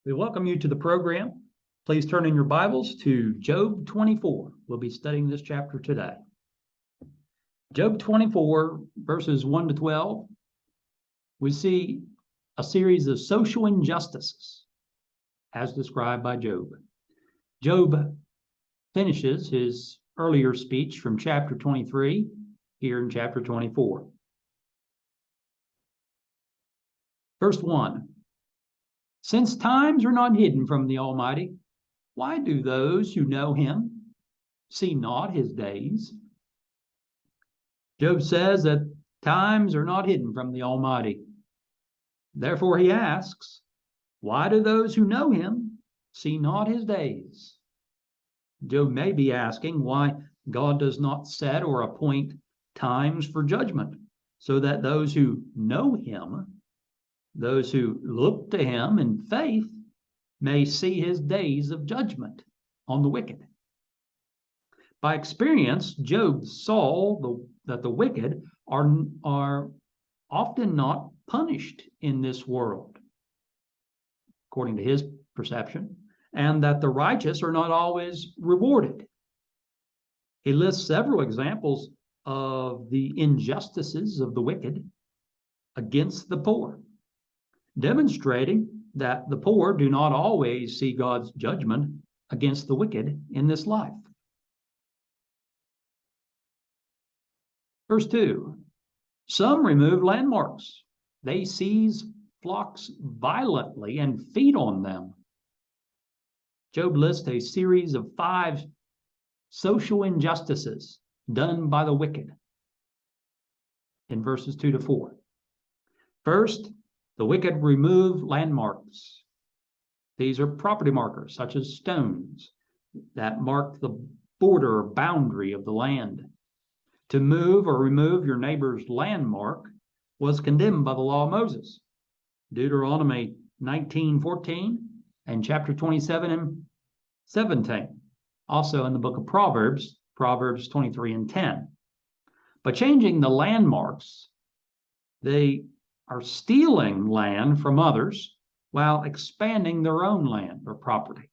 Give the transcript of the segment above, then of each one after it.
We welcome you to the program. Please turn in your Bibles to Job 24. We'll be studying this chapter today. Job 24, verses 1 to 12, we see a series of social injustices as described by Job. Job finishes his earlier speech from chapter 23 here in chapter 24. Verse 1. Since times are not hidden from the Almighty, why do those who know him see not his days? Job says that times are not hidden from the Almighty. Therefore he asks, why do those who know him see not his days? Job may be asking why God does not set or appoint times for judgment, so that those who know him, those who look to him in faith, may see his days of judgment on the wicked. By experience, Job saw that the wicked are often not punished in this world, according to his perception, and that the righteous are not always rewarded. He lists several examples of the injustices of the wicked against the poor, demonstrating that the poor do not always see God's judgment against the wicked in this life. Verse 2, some remove landmarks. They seize flocks violently and feed on them. Job lists a series of 5 social injustices done by the wicked in verses 2 to 4. First, the wicked remove landmarks. These are property markers, such as stones, that mark the border or boundary of the land. To move or remove your neighbor's landmark was condemned by the law of Moses. Deuteronomy 19:14 and chapter 27 and 17. Also in the book of Proverbs, Proverbs 23 and 10. By changing the landmarks, they are stealing land from others while expanding their own land or property.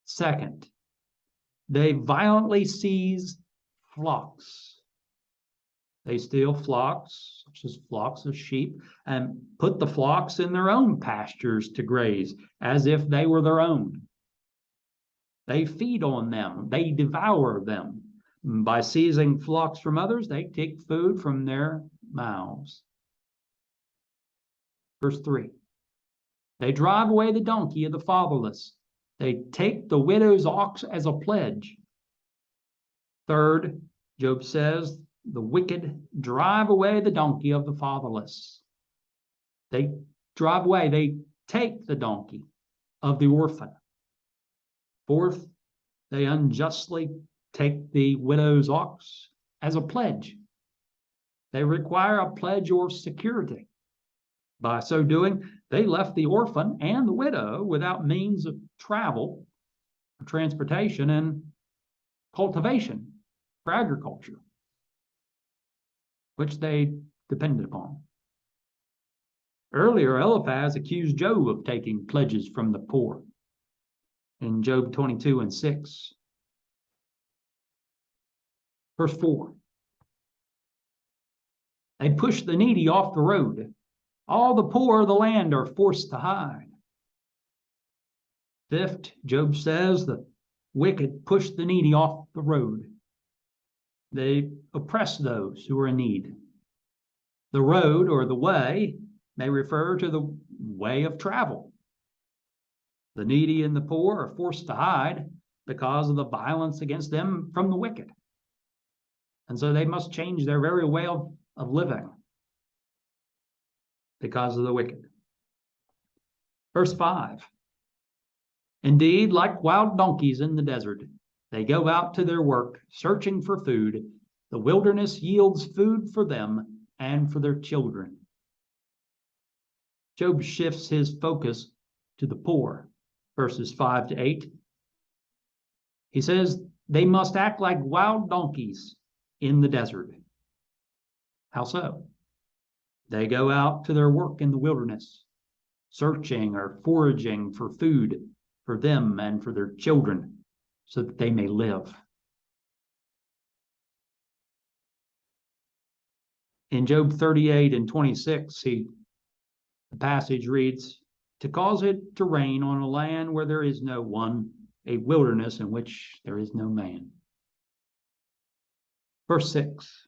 Second, they violently seize flocks. They steal flocks, such as flocks of sheep, and put the flocks in their own pastures to graze, as if they were their own. They feed on them. They devour them. By seizing flocks from others, they take food from their mouths. Verse 3, they drive away the donkey of the fatherless. They take the widow's ox as a pledge. Third, Job says, the wicked drive away the donkey of the fatherless. They drive away, they take the donkey of the orphan. Fourth, they unjustly take the widow's ox as a pledge. They require a pledge or security. By so doing, they left the orphan and the widow without means of travel, transportation, and cultivation for agriculture, which they depended upon. Earlier, Eliphaz accused Job of taking pledges from the poor in Job 22 and 6. Verse 4, they push the needy off the road. All the poor of the land are forced to hide. Fifth, Job says the wicked push the needy off the road. They oppress those who are in need. The road or the way may refer to the way of travel. The needy and the poor are forced to hide because of the violence against them from the wicked. And so they must change their very way of living because of the wicked. Verse 5, indeed, like wild donkeys in the desert, they go out to their work, searching for food. The wilderness yields food for them and for their children. Job shifts his focus to the poor, verses 5 to 8. He says, they must act like wild donkeys in the desert. How so? They go out to their work in the wilderness, searching or foraging for food for them and for their children so that they may live. In Job 38 and 26, the passage reads, to cause it to rain on a land where there is no one, a wilderness in which there is no man. Verse 6,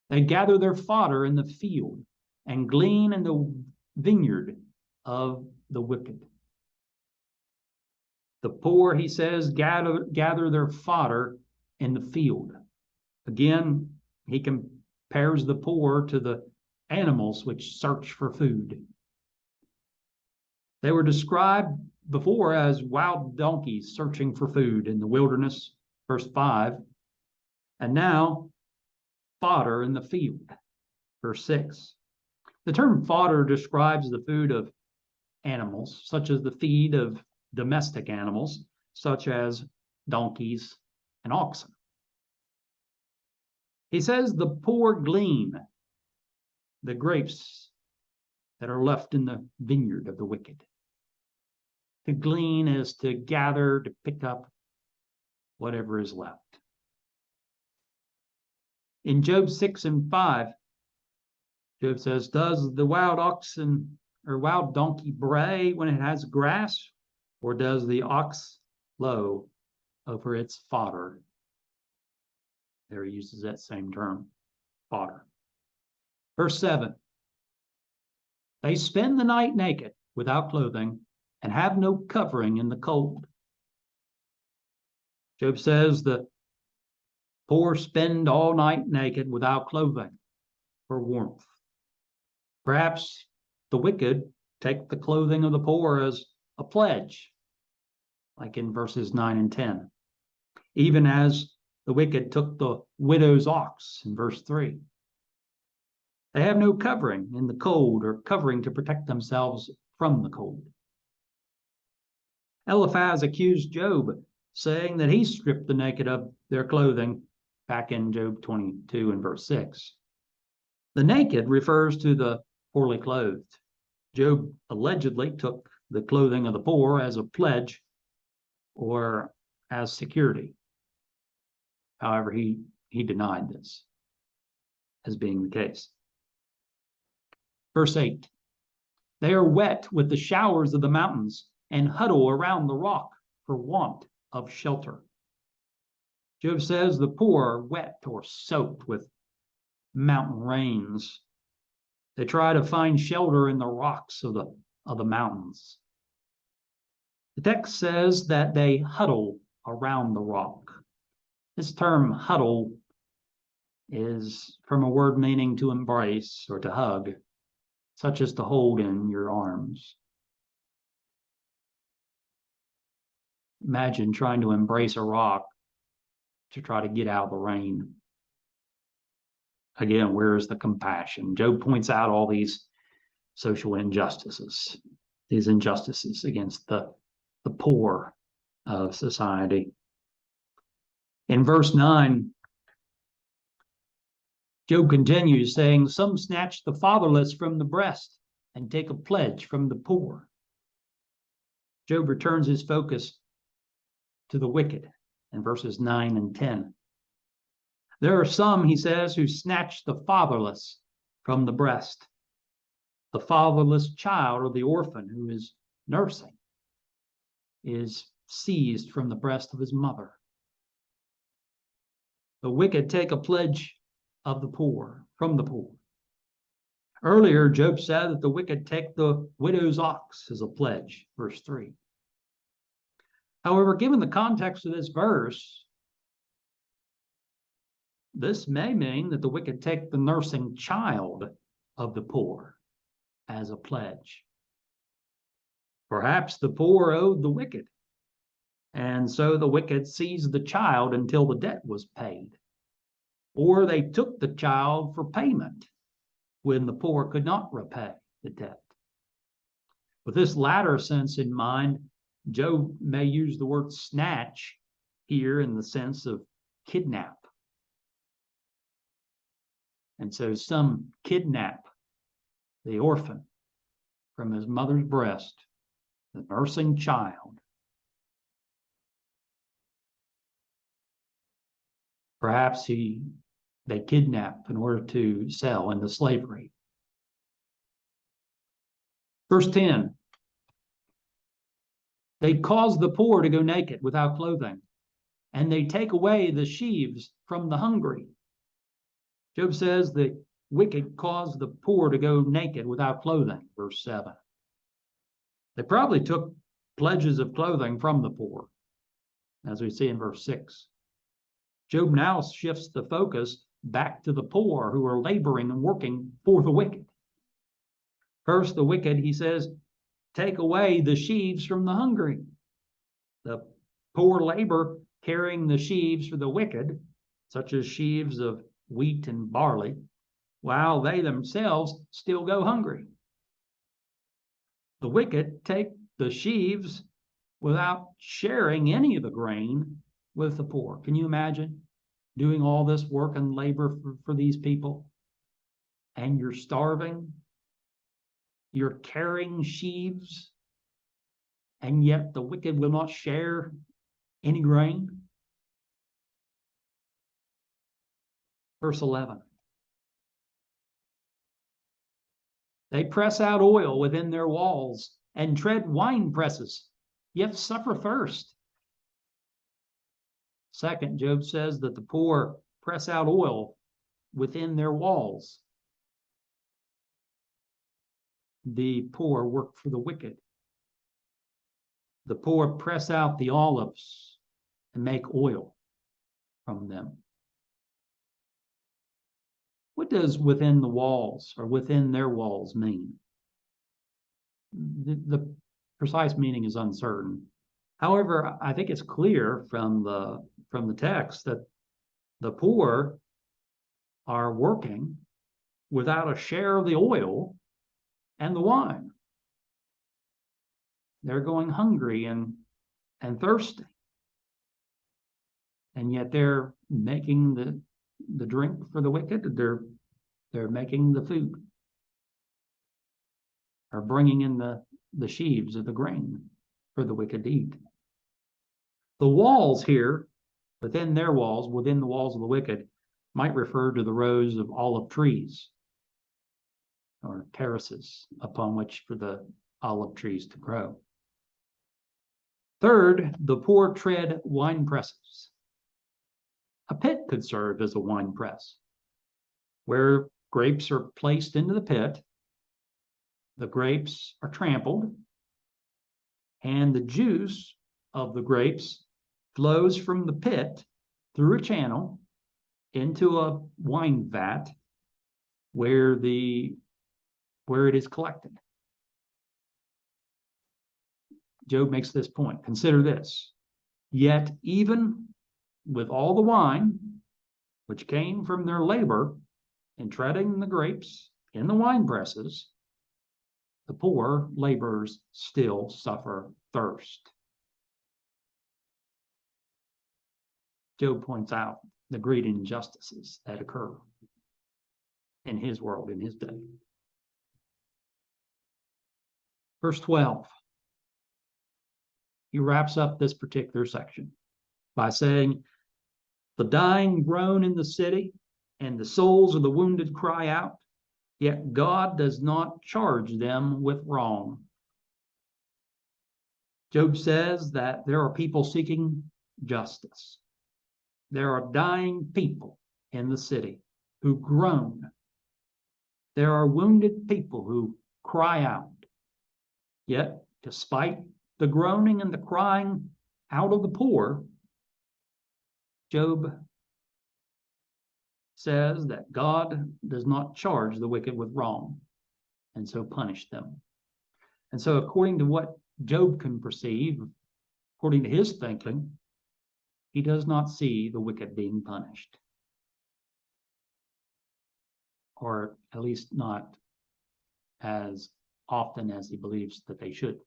they gather their fodder in the field and glean in the vineyard of the wicked. The poor, he says, gather their fodder in the field. Again, he compares the poor to the animals which search for food. They were described before as wild donkeys searching for food in the wilderness, verse 5, and now fodder in the field, verse 6. The term fodder describes the food of animals, such as the feed of domestic animals, such as donkeys and oxen. He says the poor glean the grapes that are left in the vineyard of the wicked. To glean is to gather, to pick up whatever is left. In Job 6 and 5, Job says, does the wild oxen or wild donkey bray when it has grass, or does the ox low over its fodder? There he uses that same term, fodder. Verse 7, they spend the night naked without clothing and have no covering in the cold. Job says the poor spend all night naked without clothing for warmth. Perhaps the wicked take the clothing of the poor as a pledge, like in verses 9 and 10, even as the wicked took the widow's ox in verse 3. They have no covering in the cold or covering to protect themselves from the cold. Eliphaz accused Job, saying that he stripped the naked of their clothing back in Job 22 and verse 6. The naked refers to the poorly clothed. Job allegedly took the clothing of the poor as a pledge or as security. However, he denied this as being the case. Verse 8, they are wet with the showers of the mountains and huddle around the rock for want of shelter. Job says the poor are wet or soaked with mountain rains. They try to find shelter in the rocks of the mountains. The text says that they huddle around the rock. This term huddle is from a word meaning to embrace or to hug, such as to hold in your arms. Imagine trying to embrace a rock to try to get out of the rain. Again, where is the compassion? Job points out all these social injustices, these injustices against the poor of society. In verse 9, Job continues saying, some snatch the fatherless from the breast and take a pledge from the poor. Job returns his focus to the wicked in verses 9 and 10. There are some, he says, who snatch the fatherless from the breast. The fatherless child or the orphan who is nursing is seized from the breast of his mother. The wicked take a pledge of the poor, from the poor. Earlier, Job said that the wicked take the widow's ox as a pledge, verse 3. However, given the context of this verse, this may mean that the wicked take the nursing child of the poor as a pledge. Perhaps the poor owed the wicked, and so the wicked seized the child until the debt was paid. Or they took the child for payment when the poor could not repay the debt. With this latter sense in mind, Job may use the word snatch here in the sense of kidnap. And so some kidnap the orphan from his mother's breast, the nursing child. Perhaps they kidnap in order to sell into slavery. Verse 10, they cause the poor to go naked without clothing, and they take away the sheaves from the hungry. Job says the wicked cause the poor to go naked without clothing, verse 7. They probably took pledges of clothing from the poor, as we see in verse 6. Job now shifts the focus back to the poor who are laboring and working for the wicked. First, the wicked, he says, take away the sheaves from the hungry. The poor labor carrying the sheaves for the wicked, such as sheaves of wheat and barley, while they themselves still go hungry. The wicked take the sheaves without sharing any of the grain with the poor. Can you imagine doing all this work and labor for these people? And you're starving. You're carrying sheaves, and yet the wicked will not share any grain. Verse 11. They press out oil within their walls and tread wine presses, yet suffer thirst. Second, Job says that the poor press out oil within their walls. The poor work for the wicked. The poor press out the olives and make oil from them. What does within the walls or within their walls mean? The precise meaning is uncertain. However, I think it's clear from the text that the poor are working without a share of the oil and the wine. They're going hungry and thirsty. And yet they're making the drink for the wicked. They're making the food. Are bringing in the sheaves of the grain for the wicked to eat. The walls here, within their walls, within the walls of the wicked, might refer to the rows of olive trees or terraces upon which for the olive trees to grow. Third, the poor tread wine presses. A pit could serve as a wine press, where grapes are placed into the pit, the grapes are trampled, and the juice of the grapes flows from the pit through a channel into a wine vat where it is collected. Job makes this point. Consider this. Yet even with all the wine which came from their labor in treading the grapes in the wine presses, the poor laborers still suffer thirst. Job points out the great injustices that occur in his world, in his day. Verse 12. He wraps up this particular section by saying, the dying groan in the city, and the souls of the wounded cry out, yet God does not charge them with wrong. Job says that there are people seeking justice. There are dying people in the city who groan. There are wounded people who cry out. Yet, despite the groaning and the crying out of the poor, Job says that God does not charge the wicked with wrong, and so punish them. And so according to what Job can perceive, according to his thinking, he does not see the wicked being punished. Or at least not as often as he believes that they should.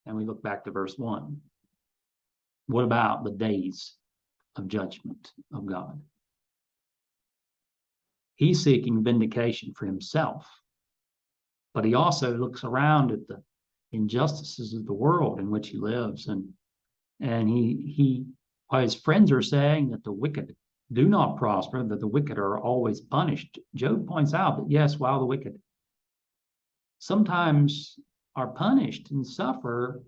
And we look back to verse 1. What about the days of judgment of God? He's seeking vindication for himself but he also looks around at the injustices of the world in which he lives, and he while his friends are saying that the wicked do not prosper, that the wicked are always punished, Job points out that yes, while the wicked sometimes are punished and suffer,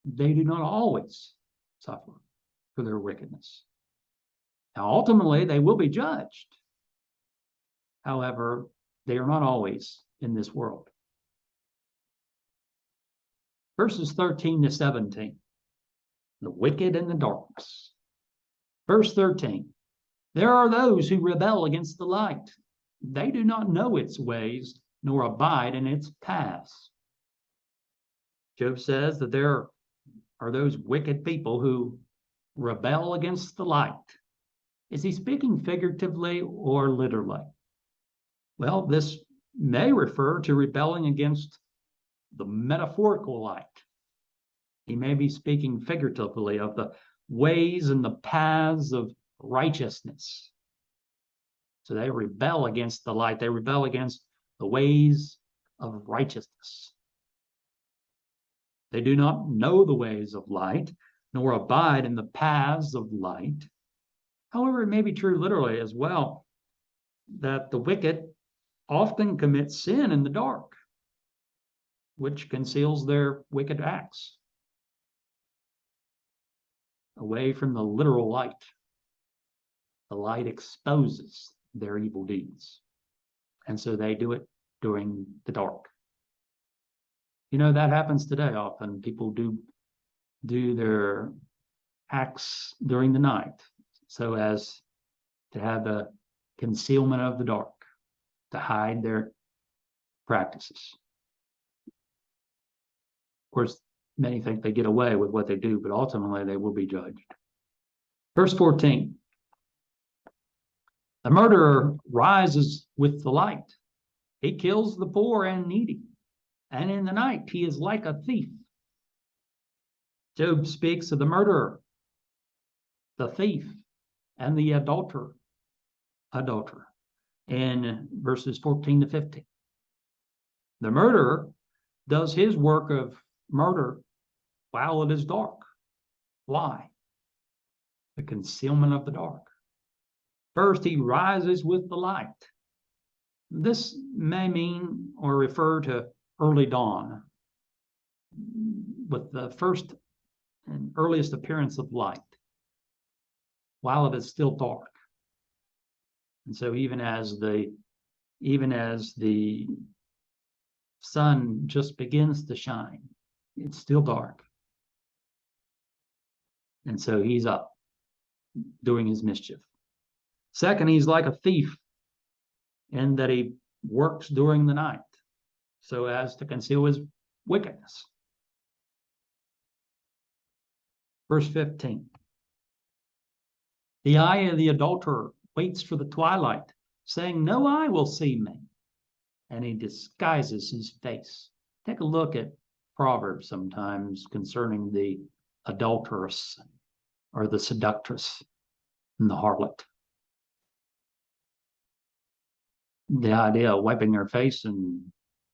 they do not always suffer for their wickedness. Now, ultimately, they will be judged. However, they are not always in this world. Verses 13 to 17, the wicked and the darkness. Verse 13, there are those who rebel against the light. They do not know its ways, nor abide in its paths. Job says that there are those wicked people who rebel against the light. Is he speaking figuratively or literally? Well, this may refer to rebelling against the metaphorical light. He may be speaking figuratively of the ways and the paths of righteousness. So they rebel against the light. They rebel against the ways of righteousness. They do not know the ways of light, nor abide in the paths of light. However, it may be true literally as well that the wicked often commit sin in the dark, which conceals their wicked acts away from the literal light. The light exposes their evil deeds, and so they do it during the dark. You know, that happens today often. People do their acts during the night so as to have a concealment of the dark, to hide their practices. Of course, many think they get away with what they do, but ultimately they will be judged. Verse 14, the murderer rises with the light. He kills the poor and needy, and in the night he is like a thief. Job speaks of the murderer, the thief, and the adulterer in verses 14 to 15. The murderer does his work of murder while it is dark. Why? The concealment of the dark. First, he rises with the light. This may mean or refer to early dawn, with the first and earliest appearance of light, while it is still dark. And so even as the sun just begins to shine, it's still dark. And so he's up doing his mischief. Second, he's like a thief in that he works during the night so as to conceal his wickedness. Verse 15. The eye of the adulterer waits for the twilight, saying, no eye will see me. And he disguises his face. Take a look at Proverbs sometimes concerning the adulteress or the seductress and the harlot. The idea of wiping their face and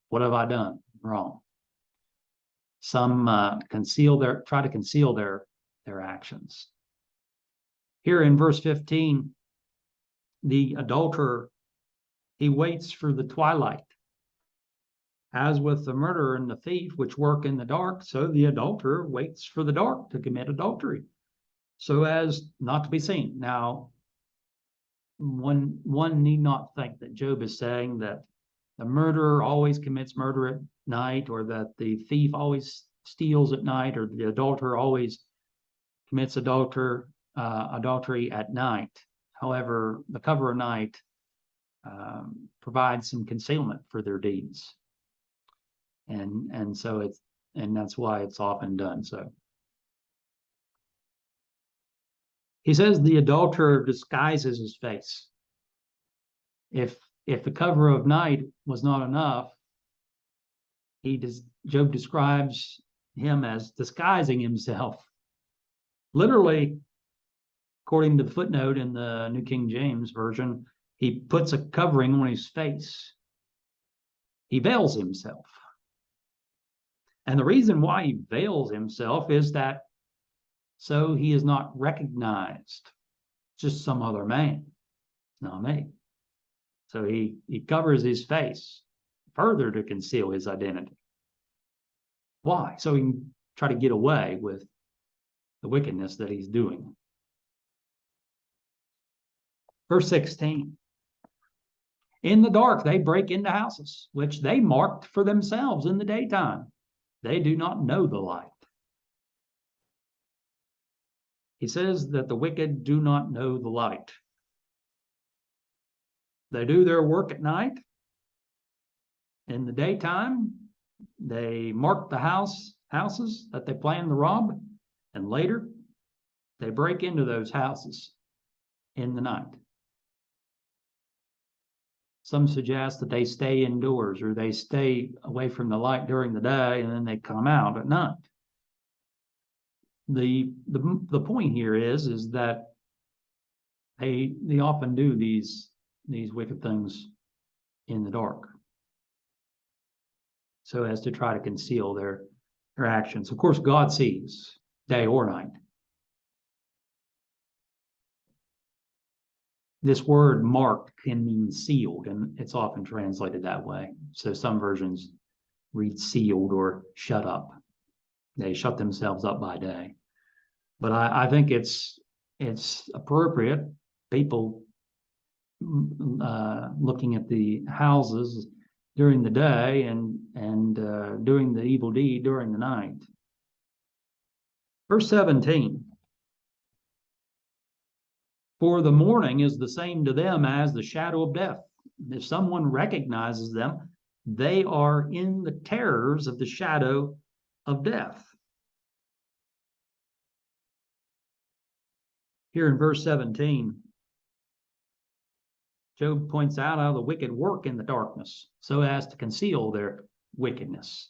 what have I done wrong? Some try to conceal their actions. Here in verse 15, the adulterer, he waits for the twilight. As with the murderer and the thief, which work in the dark, so the adulterer waits for the dark to commit adultery, so as not to be seen. Now, one need not think that Job is saying that the murderer always commits murder at night, or that the thief always steals at night, or the adulterer always commits adultery at night. However, the cover of night provides some concealment for their deeds, and so that's why it's often done so. He says the adulterer disguises his face. If the cover of night was not enough, Job describes him as disguising himself. Literally, according to the footnote in the New King James Version, he puts a covering on his face. he veils himself. And the reason why he veils himself is that so he is not recognized, just some other man, not me. So he covers his face further to conceal his identity. Why? So he can try to get away with the wickedness that he's doing. Verse 16. In the dark, they break into houses, which they marked for themselves in the daytime. They do not know the light. He says that the wicked do not know the light. They do their work at night. In the daytime, they mark the houses that they plan to rob, and later they break into those houses in the night. Some suggest that they stay indoors or they stay away from the light during the day and then they come out at night. The point here is that they often do these wicked things in the dark, so as to try to conceal their actions. Of course, God sees day or night. This word marked can mean sealed, and it's often translated that way. So some versions read sealed or shut up. They shut themselves up by day. But I think it's appropriate. People looking at the houses during the day and doing the evil deed during the night. Verse 17. For the morning is the same to them as the shadow of death. If someone recognizes them, they are in the terrors of the shadow of death. Here in verse 17, Job points out how the wicked work in the darkness so as to conceal their wickedness.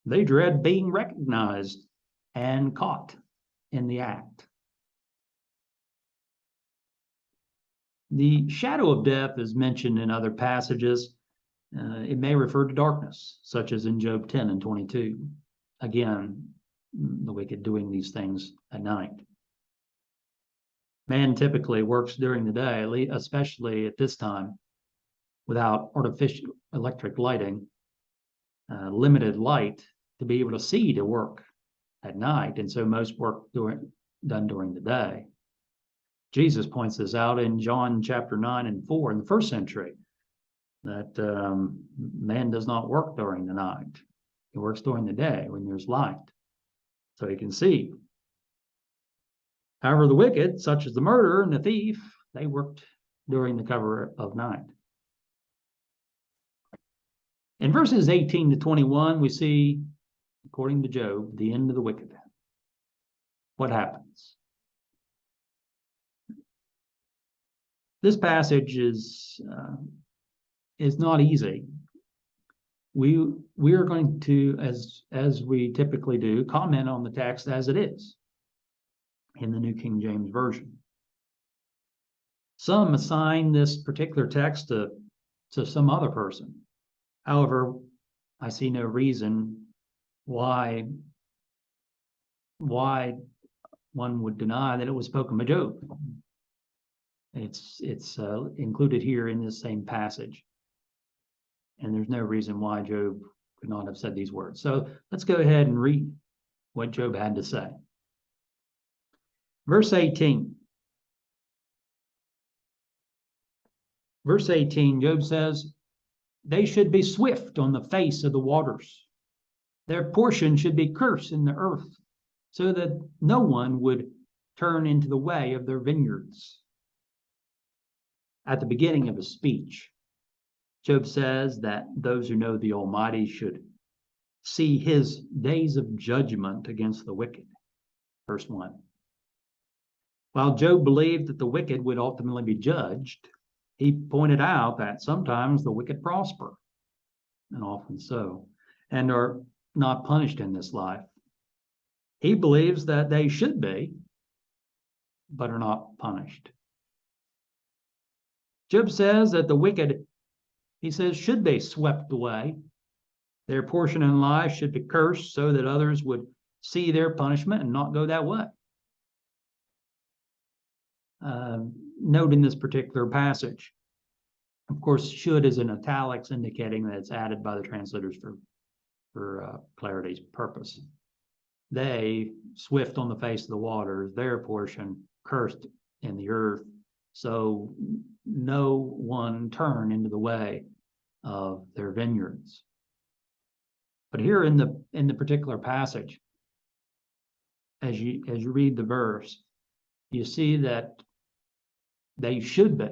They dread being recognized and caught in the act. The shadow of death is mentioned in other passages. It may refer to darkness, such as in Job 10 and 22. Again, the wicked doing these things at night. Man typically works during the day, especially at this time, without artificial electric lighting, limited light to be able to see to work at night. And so most work done during the day. Jesus points this out in John chapter 9 and 4 in the first century, that man does not work during the night. He works during the day when there's light, so he can see. However, the wicked, such as the murderer and the thief, they worked during the cover of night. In verses 18 to 21, we see, according to Job, the end of the wicked. What happens? This passage is not easy. We are going to, as we typically do, comment on the text as it is in the New King James Version. Some assign this particular text to some other person. However, I see no reason why one would deny that it was spoken by Job. It's included here in this same passage. And there's no reason why Job could not have said these words. So let's go ahead and read what Job had to say. Verse 18. Verse 18, Job says, they should be swift on the face of the waters. Their portion should be cursed in the earth, so that no one would turn into the way of their vineyards. At the beginning of his speech, Job says that those who know the Almighty should see his days of judgment against the wicked. Verse 1. While Job believed that the wicked would ultimately be judged, he pointed out that sometimes the wicked prosper, and often so, and are not punished in this life. He believes that they should be, but are not punished. Job says that the wicked he says, should be swept away. Their portion in life should be cursed so that others would see their punishment and not go that way. Note in this particular passage, of course, should is in italics, indicating that it's added by the translators for clarity's purpose. They, swift on the face of the waters, their portion cursed in the earth, so no one turn into the way of their vineyards. But here in the particular passage, as you read the verse, you see that they should be.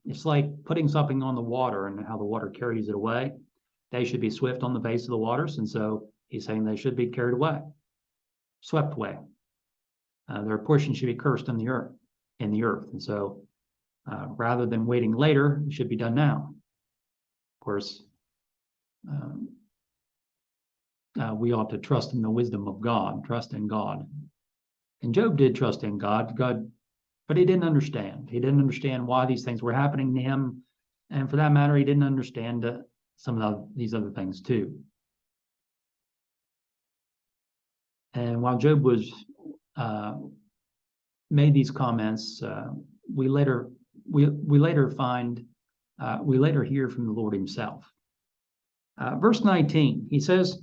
It's like putting something on the water and how the water carries it away. They should be swift on the face of the waters, and so he's saying they should be carried away, swept away. Their portion should be cursed in the earth, and so rather than waiting later, it should be done now. Of course, we ought to trust in the wisdom of God, trust in God. And Job did trust in God, but he didn't understand. He didn't understand why these things were happening to him. And for that matter, he didn't understand some of these other things too. And while Job was made these comments, we later hear from the Lord himself. Verse 19, he says,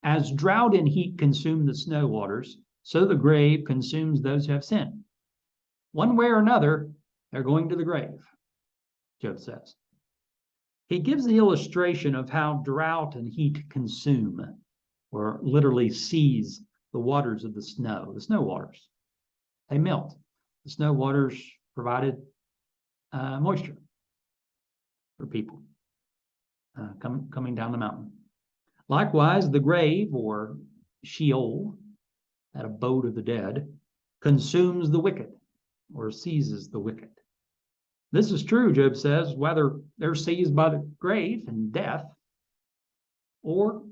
as drought and heat consume the snow waters, so the grave consumes those who have sinned. One way or another, they're going to the grave, Job says. He gives the illustration of how drought and heat consume, or literally seize, the waters of the snow waters. They melt. The snow waters provided moisture for people coming down the mountain. Likewise, the grave, or Sheol, that abode of the dead, consumes the wicked, or seizes the wicked. This is true, Job says, whether they're seized by the grave and death, or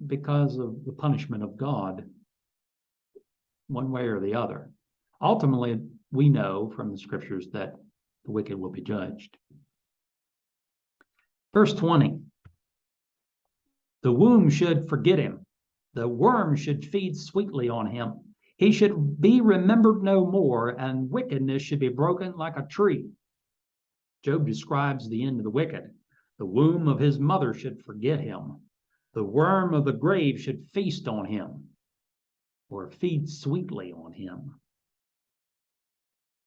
because of the punishment of God, one way or the other. Ultimately, we know from the scriptures that the wicked will be judged. Verse 20, the womb should forget him. The worm should feed sweetly on him. He should be remembered no more, and wickedness should be broken like a tree. Job describes the end of the wicked. The womb of his mother should forget him. The worm of the grave should feast on him, or feed sweetly on him.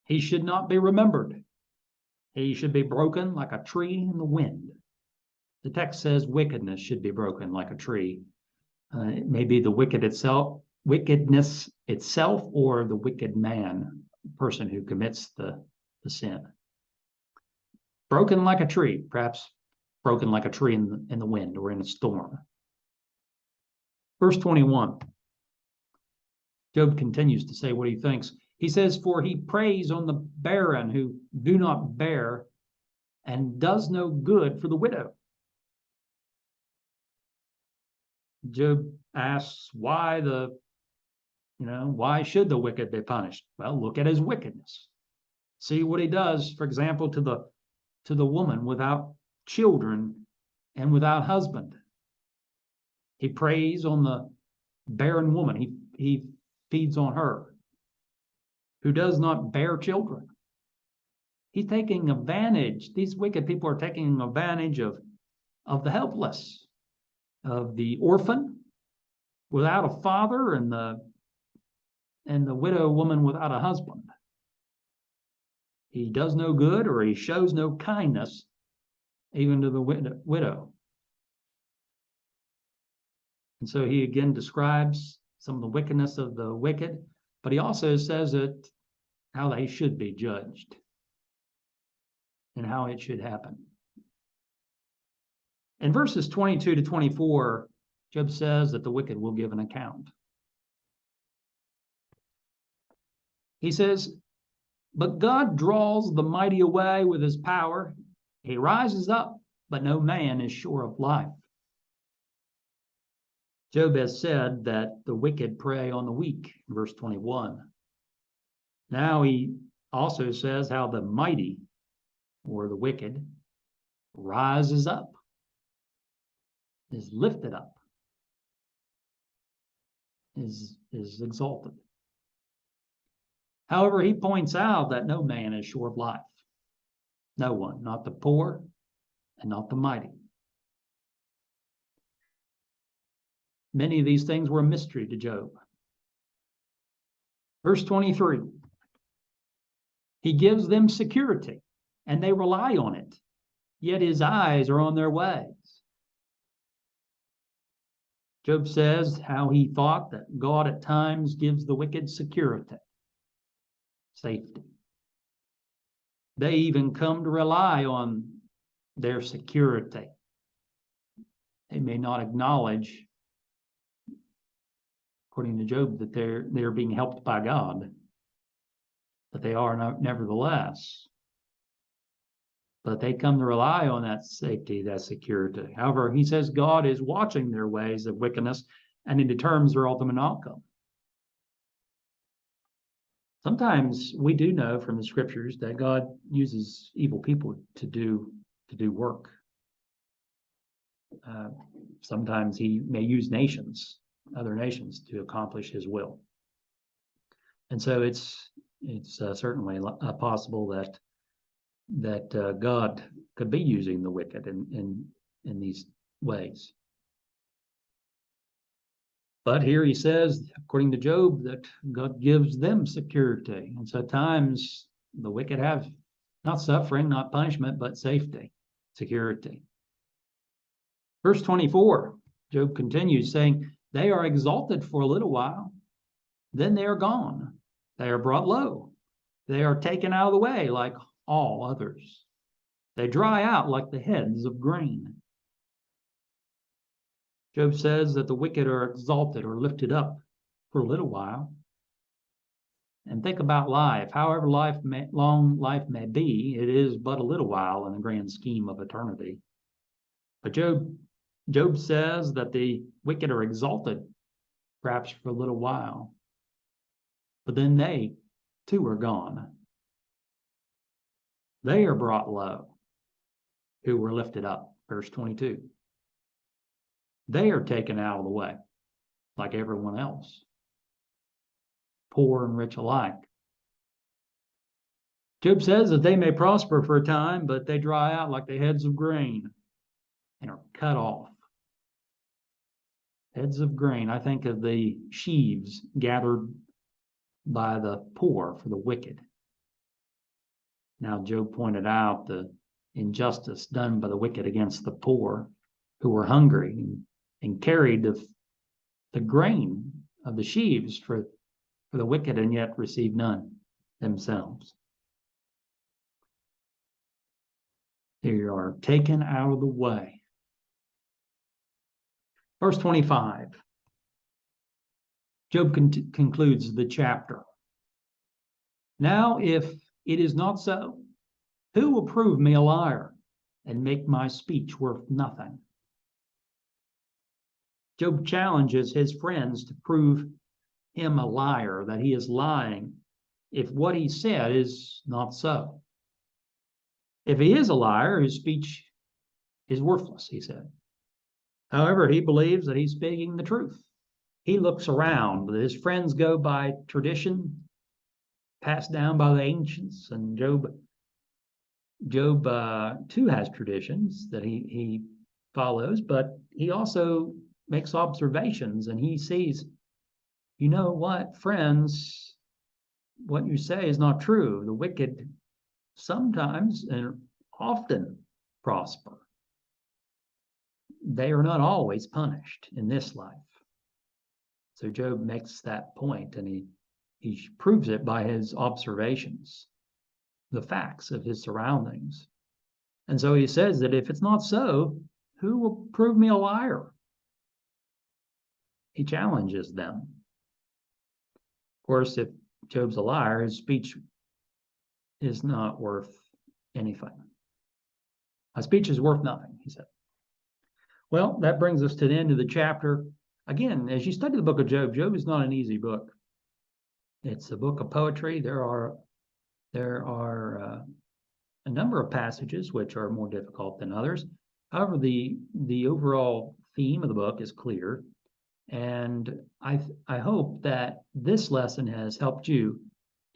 He should not be remembered. He should be broken like a tree in the wind. The text says wickedness should be broken like a tree. It may be the wickedness itself, or the wicked man, person who commits the sin. Broken like a tree, perhaps broken like a tree in the wind or in a storm. Verse 21, Job continues to say what he thinks. He says, for he preys on the barren who do not bear, and does no good for the widow. Job asks why should the wicked be punished? Well, look at his wickedness. See what he does, for example, to the woman without children and without husband. He preys on the barren woman. He feeds on her, who does not bear children. He's taking advantage. These wicked people are taking advantage of the helpless, of the orphan without a father, and the widow woman without a husband. He does no good, or he shows no kindness even to the widow. And so he again describes some of the wickedness of the wicked, but he also says how they should be judged and how it should happen. In verses 22 to 24, Job says that the wicked will give an account. He says, but God draws the mighty away with his power. He rises up, but no man is sure of life. Job has said that the wicked prey on the weak, verse 21. Now he also says how the mighty, or the wicked, rises up, is lifted up, is exalted. However, he points out that no man is short of life. No one, not the poor and not the mighty. Many of these things were a mystery to Job. Verse 23, he gives them security, and they rely on it, yet his eyes are on their ways. Job says how he thought that God at times gives the wicked security, safety. They even come to rely on their security. They may not acknowledge, according to Job, that they're being helped by God, but they are nevertheless. But they come to rely on that safety, that security. However, he says God is watching their ways of wickedness, and he determines their ultimate outcome. Sometimes we do know from the scriptures that God uses evil people to do work. Sometimes he may use other nations, to accomplish his will. And so it's certainly possible that God could be using the wicked in these ways. But here he says, according to Job, that God gives them security. And so at times the wicked have not suffering, not punishment, but safety, security. Verse 24, Job continues saying, they are exalted for a little while, then they are gone. They are brought low. They are taken out of the way like all others. They dry out like the heads of grain. Job says that the wicked are exalted or lifted up for a little while. And think about life. However long life may be, it is but a little while in the grand scheme of eternity. But Job says that the wicked are exalted, perhaps for a little while. But then they too are gone. They are brought low, who were lifted up. Verse 22. They are taken out of the way, like everyone else, poor and rich alike. Job says that they may prosper for a time, but they dry out like the heads of grain and are cut off. Heads of grain. I think of the sheaves gathered by the poor for the wicked. Now, Job pointed out the injustice done by the wicked against the poor who were hungry and carried the grain of the sheaves for the wicked and yet received none themselves. They are taken out of the way. Verse 25. Job concludes the chapter. Now, if it is not so, who will prove me a liar and make my speech worth nothing? Job challenges his friends to prove him a liar, that he is lying, if what he said is not so. If he is a liar, his speech is worthless, he said. However, he believes that he's speaking the truth. He looks around. His friends go by tradition, passed down by the ancients, and Job too has traditions that he follows, but he also makes observations, and he sees, you know what, friends, what you say is not true. The wicked sometimes and often prosper. They are not always punished in this life. So Job makes that point, and he proves it by his observations, the facts of his surroundings. And so he says that if it's not so, who will prove me a liar? He challenges them. Of course, if Job's a liar, his speech is not worth anything. My speech is worth nothing, he said. Well, that brings us to the end of the chapter. Again, as you study the book of Job, Job is not an easy book. It's a book of poetry. There are a number of passages which are more difficult than others. However, the overall theme of the book is clear, and I hope that this lesson has helped you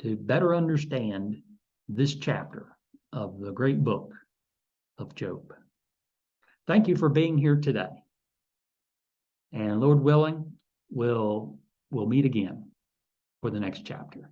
to better understand this chapter of the great book of Job. Thank you for being here today. And Lord willing, we'll meet again for the next chapter.